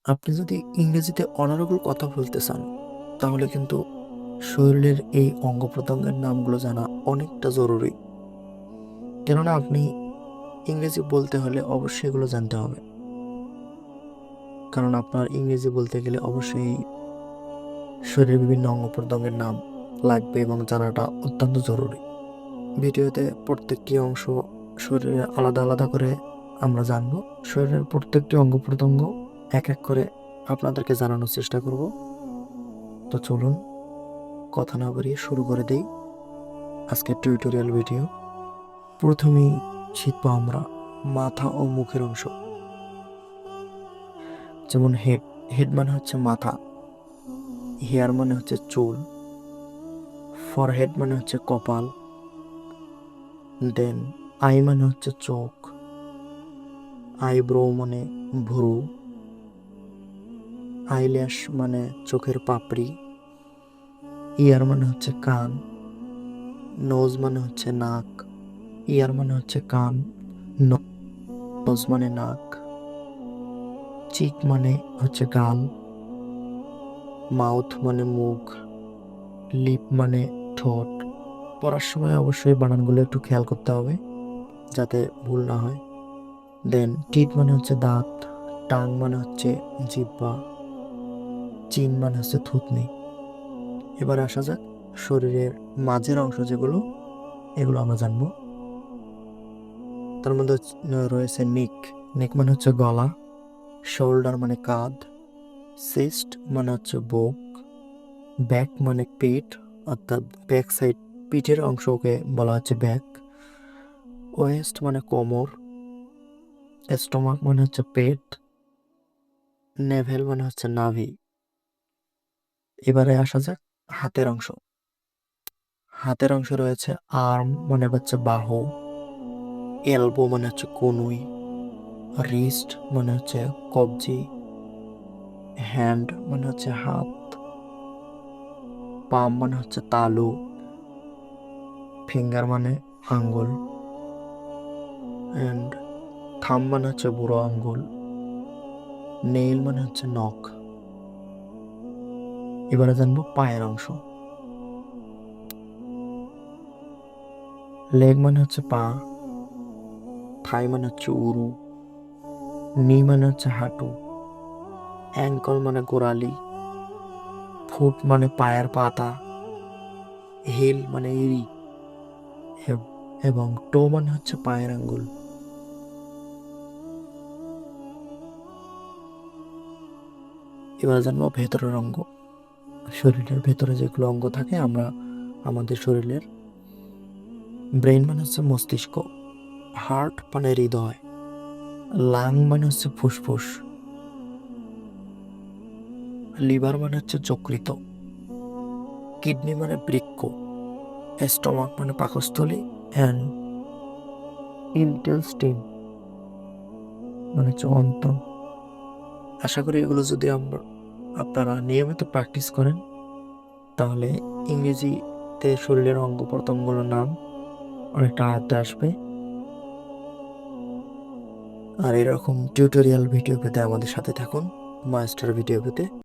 আপনি যদি ইংরেজিতে অনারেবল কথা বলতে চান তাহলে কিন্তু শরীরের এই অঙ্গ প্রত্যঙ্গের নামগুলো জানা অনেকটা জরুরি। কেননা আপনি ইংরেজি বলতে হলে অবশ্যই এগুলো জানতে হবে, কারণ আপনার ইংরেজি বলতে গেলে অবশ্যই শরীরের বিভিন্ন অঙ্গ প্রত্যঙ্গের নাম লাগবে এবং জানাটা অত্যন্ত জরুরি। ভিডিওতে প্রত্যেকটি অংশ শরীরে আলাদা আলাদা করে আমরা জানবো। শরীরের প্রত্যেকটি অঙ্গ প্রত্যঙ্গ এক এক করে আপনাদেরকে জানানোর চেষ্টা করব। তো চলুন কথা না বাড়িয়ে শুরু করে দেই আজকের টিউটোরিয়াল ভিডিও। প্রথমেই শিখবো আমরা মাথা ও মুখের অংশ। যেমন হেড, হেড মানে হচ্ছে মাথা, হেয়ার মানে হচ্ছে চুল, ফরহেড মানে হচ্ছে কপাল, দেন আই মানে হচ্ছে চোখ, আইব্রো মানে ভ্রু, আইল্যাশ মানে চোখের পাপড়ি, ইয়ার মানে হচ্ছে কান, নোজ মানে হচ্ছে নাক, ইয়ার মানে হচ্ছে কান, নোজ মানে নাক, চিক মানে হচ্ছে গাল, মাউথ মানে মুখ, লিপ মানে ঠোঁট। পড়ার সময় অবশ্যই বানানগুলো একটু খেয়াল করতে হবে যাতে ভুল না হয়। দেন টিথ মানে হচ্ছে দাঁত, টাং মানে হচ্ছে জিহ্বা, চিন মানে হচ্ছে থুতনি। এবার আসা যাক শরীরের মাঝের অংশ যেগুলো, এগুলো আমরা জানবো। তার মধ্যে রয়েছে নেক, নেক মানে হচ্ছে গলা, শোল্ডার মানে কাঁধ, চেস্ট মানে হচ্ছে বুক, ব্যাক মানে পেট, অর্থাৎ ব্যাক সাইড পিঠের অংশকে বলা হচ্ছে ব্যাক, ওয়েস্ট মানে কোমর, স্টোমাক মানে হচ্ছে পেট, নেভেল মানে হচ্ছে নাভি। এবারে আসা যাক হাতের অংশ। হাতের অংশ রয়েছে আর্ম মানে হচ্ছে বাহু, এলবো মানে হচ্ছে কনুই, রিস্ট মানে হচ্ছে কবজি, হ্যান্ড মানে হচ্ছে হাত, পাম মানে হচ্ছে তালু, ফিঙ্গার মানে আঙ্গুল, অ্যান্ড থাম মানে হচ্ছে বুড়ো আঙ্গুল, নেইল মানে হচ্ছে নখ। এবারে জানবো পায়ের অংশ। লেগ মানে হচ্ছে পা, থাই মানে হচ্ছে উরু, নি মানে হচ্ছে হাঁটু, অ্যাঙ্কল মানে গোড়ালি, ফুট মানে পায়ের পাতা, হিল মানে ইরি, এব- এবং টো মানে হচ্ছে পায়ের আঙ্গুল। এবার জানবো ভেতরের অঙ্গ। শরীরের ভেতরে যেগুলো অঙ্গ থাকে আমরা আমাদের শরীরের, ব্রেন মানে হচ্ছে মস্তিষ্ক, হার্ট মানে হৃদয়, লাং মানে হচ্ছে ফুসফুস, লিভার মানে হচ্ছে যকৃৎ, কিডনি মানে বৃক্ক, স্টমাক মানে পাকস্থলী, অ্যান্ড ইন্টেস্টিন মানে হচ্ছে অন্ত্র। আশা করি এগুলো যদি আপনারা নিয়মিত প্র্যাকটিস করেন তাহলে ইংরেজিতে শরীরের অঙ্গ প্রত্যঙ্গগুলোর নাম অনেকটা আয়ত্তে আসবে। আর এরকম টিউটোরিয়াল ভিডিও পেতে আমাদের সাথে থাকুন, মাস্টার ভিডিও পেতে।